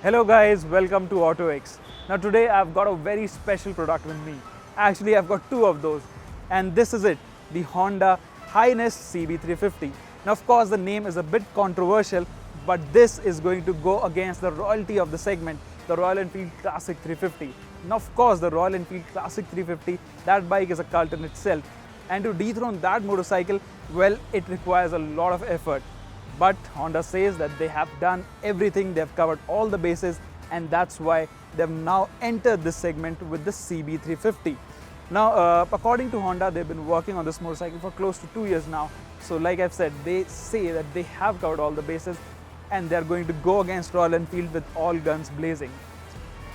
Hello guys, welcome to autoX. Now today I've got a very special product with me. Actually I've got two of those, and this is it, the Honda H'ness CB350. Now of course the name is a bit controversial, but this is going to go against the royalty of the segment, the Royal Enfield Classic 350. Now of course the Royal Enfield Classic 350, that bike is a cult in itself, and to dethrone that motorcycle, well, it requires a lot of effort. But Honda says that they have done everything, they've covered all the bases, and that's why they've now entered this segment with the CB350. Now, according to Honda, they've been working on this motorcycle for close to 2 years now. So like I've said, they say that they have covered all the bases and they're going to go against Royal Enfield with all guns blazing.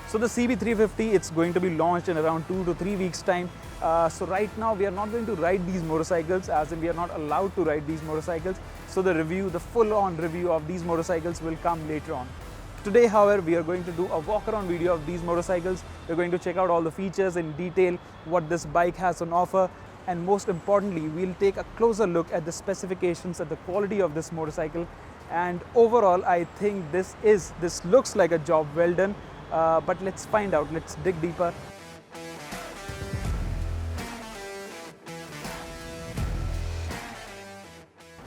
So the CB350, it's going to be launched in around 2 to 3 weeks time. So right now we are not going to ride these motorcycles, as in we are not allowed to ride these motorcycles. So the review, the full-on review of these motorcycles will come later on. Today, however, we are going to do a walk-around video of these motorcycles. We're going to check out all the features in detail, what this bike has on offer, and most importantly, we'll take a closer look at the specifications and the quality of this motorcycle. And overall, I think this looks like a job well done. But let's find out, let's dig deeper.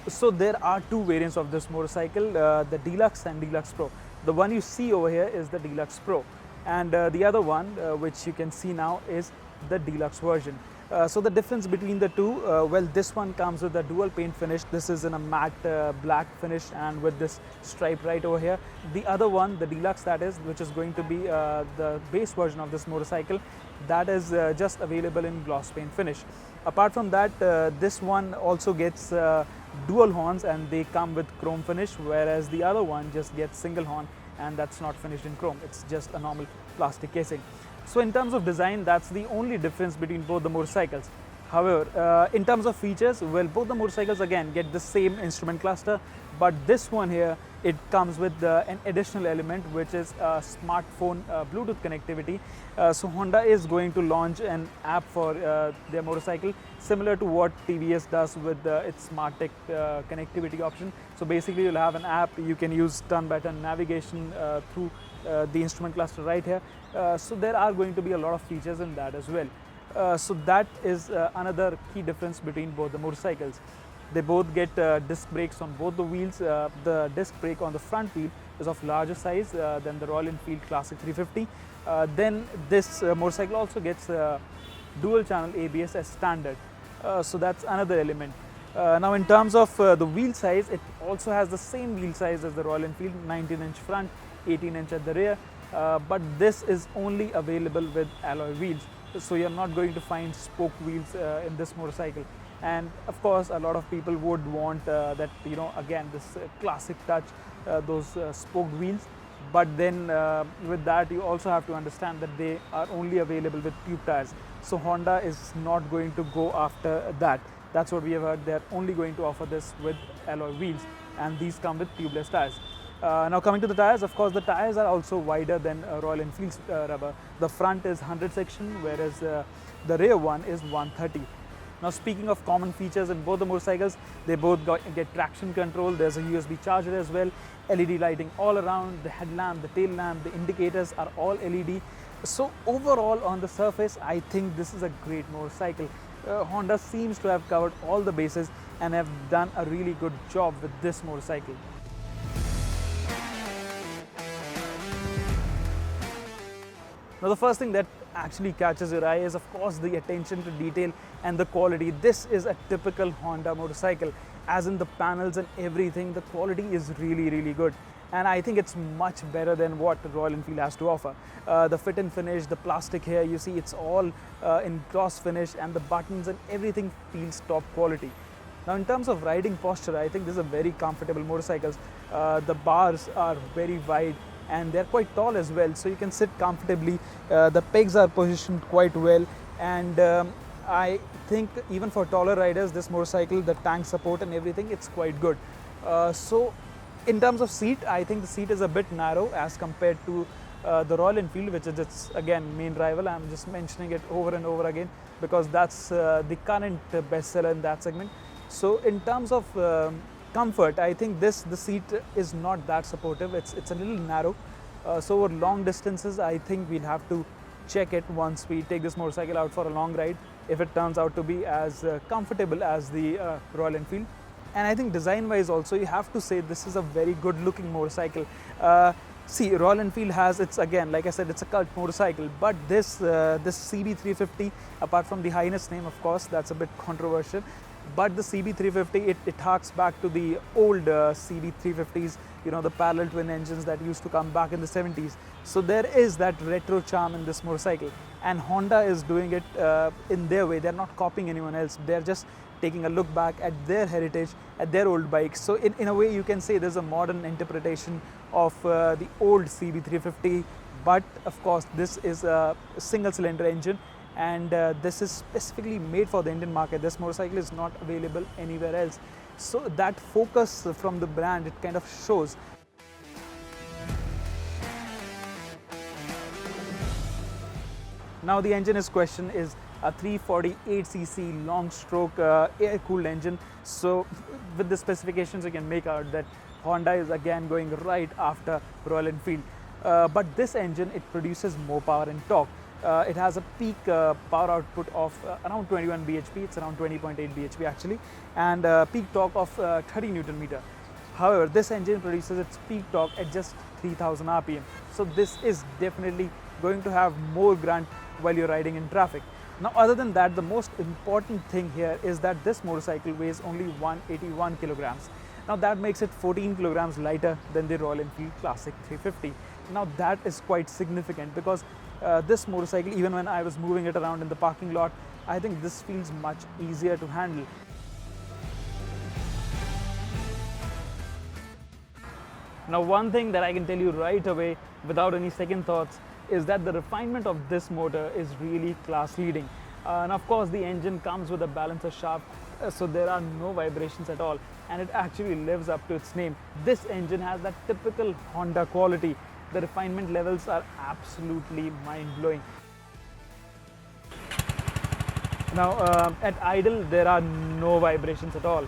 So there are two variants of this motorcycle, the Deluxe and Deluxe Pro. The one you see over here is the Deluxe Pro, and the other one, which you can see now, is the Deluxe version. So the difference between the two, well, this one comes with a dual paint finish. This is in a matte black finish and with this stripe right over here. The other one, the Deluxe, that is, which is going to be the base version of this motorcycle, that is just available in gloss paint finish. Apart from that, this one also gets dual horns and they come with chrome finish, whereas the other one just gets single horn and that's not finished in chrome. It's just a normal plastic casing. So in terms of design, that's the only difference between both the motorcycles. However, in terms of features, well, both the motorcycles again get the same instrument cluster, but this one here, it comes with an additional element, which is smartphone Bluetooth connectivity. So Honda is going to launch an app for their motorcycle, similar to what TVS does with its SmartTech connectivity option. So basically, you'll have an app, you can use turn-by-turn navigation through the instrument cluster right here. So there are going to be a lot of features in that as well. So that is another key difference between both the motorcycles. They both get disc brakes on both the wheels. The disc brake on the front wheel is of larger size than the Royal Enfield Classic 350. Then this motorcycle also gets dual channel ABS as standard. So that's another element. Now in terms of the wheel size, it also has the same wheel size as the Royal Enfield, 19-inch front, 18-inch at the rear. But this is only available with alloy wheels. So you're not going to find spoke wheels in this motorcycle. And of course, a lot of people would want that, again, this classic touch, those spoked wheels. But then with that, you also have to understand that they are only available with tube tires. So Honda is not going to go after that. That's what we have heard. They're only going to offer this with alloy wheels, and these come with tubeless tires. Now coming to the tires, of course the tires are also wider than Royal Enfield's rubber. The front is 100 section, whereas the rear one is 130. Now speaking of common features in both the motorcycles, they both get traction control. There's a USB charger as well, LED lighting all around, the headlamp, the tail lamp, the indicators are all LED. So overall on the surface, I think this is a great motorcycle. Honda seems to have covered all the bases and have done a really good job with this motorcycle. Now the first thing that actually catches your eye is of course the attention to detail and the quality. This is a typical Honda motorcycle, as in the panels and everything, the quality is really good. And I think it's much better than what Royal Enfield has to offer. The fit and finish, the plastic here, you see it's all in gloss finish, and the buttons and everything feels top quality. Now in terms of riding posture, I think this is a very comfortable motorcycle. The bars are very wide and they're quite tall as well, so you can sit comfortably. The pegs are positioned quite well, and I think even for taller riders, this motorcycle, the tank support and everything, it's quite good. So in terms of seat, I think the seat is a bit narrow as compared to the Royal Enfield, which is its again main rival. I'm just mentioning it over and over again because that's the current bestseller in that segment. So in terms of comfort, I think the seat is not that supportive. It's a little narrow. So over long distances, I think we'll have to check it once we take this motorcycle out for a long ride, if it turns out to be as comfortable as the Royal Enfield. And I think design wise also, you have to say this is a very good looking motorcycle. See, Royal Enfield has, it's again, like I said, it's a cult motorcycle, but this CB350, apart from the H'ness name, of course, that's a bit controversial, but the CB350, it harks back to the old CB350s, you know, the parallel twin engines that used to come back in the 70s. So there is that retro charm in this motorcycle, and Honda is doing it in their way. They're not copying anyone else. They're just taking a look back at their heritage, at their old bikes. So in a way, you can say there's a modern interpretation of the old CB350, but of course this is a single cylinder engine, and this is specifically made for the Indian market. This motorcycle is not available anywhere else. So that focus from the brand, it kind of shows. Now the engine in question is a 348cc long stroke air cooled engine. So with the specifications, you can make out that Honda is again going right after Royal Enfield. But this engine, it produces more power and torque. It has a peak power output of around 21 bhp, it's around 20.8 bhp actually, and peak torque of 30 Newton meter. However, this engine produces its peak torque at just 3000 rpm. So this is definitely going to have more grunt while you're riding in traffic. Now, other than that, the most important thing here is that this motorcycle weighs only 181 kilograms. Now that makes it 14 kilograms lighter than the Royal Enfield Classic 350. Now that is quite significant, because this motorcycle, even when I was moving it around in the parking lot, I think this feels much easier to handle. Now one thing that I can tell you right away without any second thoughts is that the refinement of this motor is really class leading. And of course the engine comes with a balancer shaft, so there are no vibrations at all, and it actually lives up to its name. This engine has that typical Honda quality. The refinement levels are absolutely mind-blowing. Now at idle there are no vibrations at all.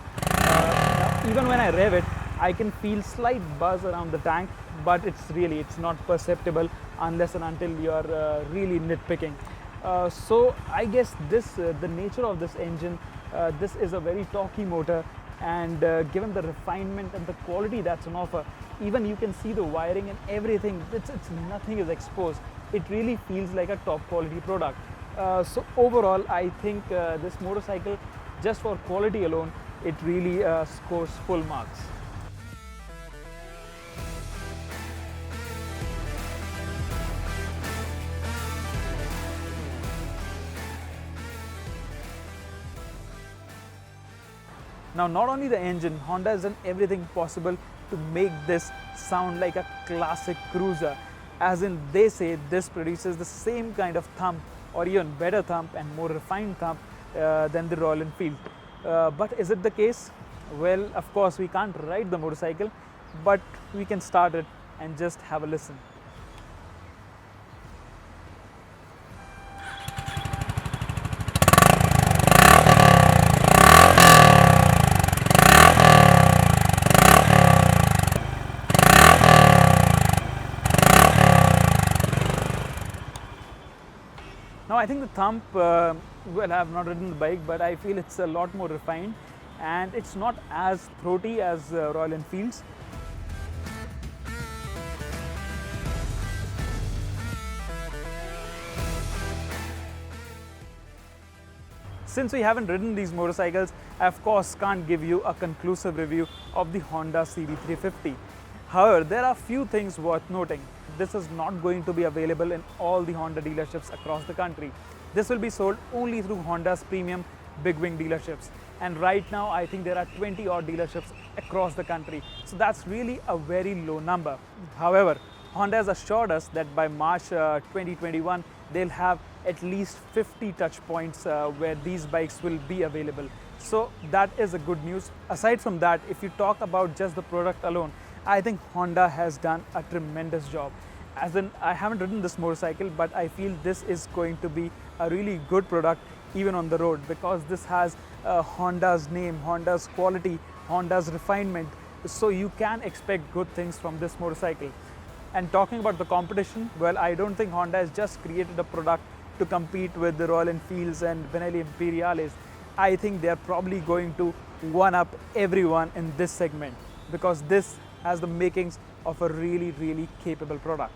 Even when I rev it, I can feel slight buzz around the tank, but it's not perceptible unless and until you're really nitpicking. So I guess the nature of this engine, this is a very torquey motor, and given the refinement and the quality that's on offer, even you can see the wiring and everything, it's nothing is exposed. It really feels like a top quality product. So overall, I think this motorcycle, just for quality alone, it really scores full marks. Now, not only the engine, Honda has done everything possible to make this sound like a classic cruiser. As in, they say this produces the same kind of thump, or even better thump and more refined thump than the Royal Enfield. But is it the case? Well, of course, we can't ride the motorcycle, but we can start it and just have a listen. Now I think the thump, well, I have not ridden the bike, but I feel it's a lot more refined, and it's not as throaty as Royal Enfield's. Since we haven't ridden these motorcycles, I of course can't give you a conclusive review of the Honda CB350. However, there are few things worth noting. This is not going to be available in all the Honda dealerships across the country. This will be sold only through Honda's premium big wing dealerships. And right now, I think there are 20 odd dealerships across the country. So that's really a very low number. However, Honda has assured us that by March 2021, they'll have at least 50 touch points where these bikes will be available. So that is a good news. Aside from that, if you talk about just the product alone, I think Honda has done a tremendous job. As in, I haven't ridden this motorcycle, but I feel this is going to be a really good product even on the road, because this has Honda's name, Honda's quality, Honda's refinement. So you can expect good things from this motorcycle. And talking about the competition, well, I don't think Honda has just created a product to compete with the Royal Enfields and Benelli Imperiales. I think they are probably going to one-up everyone in this segment, because this has the makings of a really, really capable product.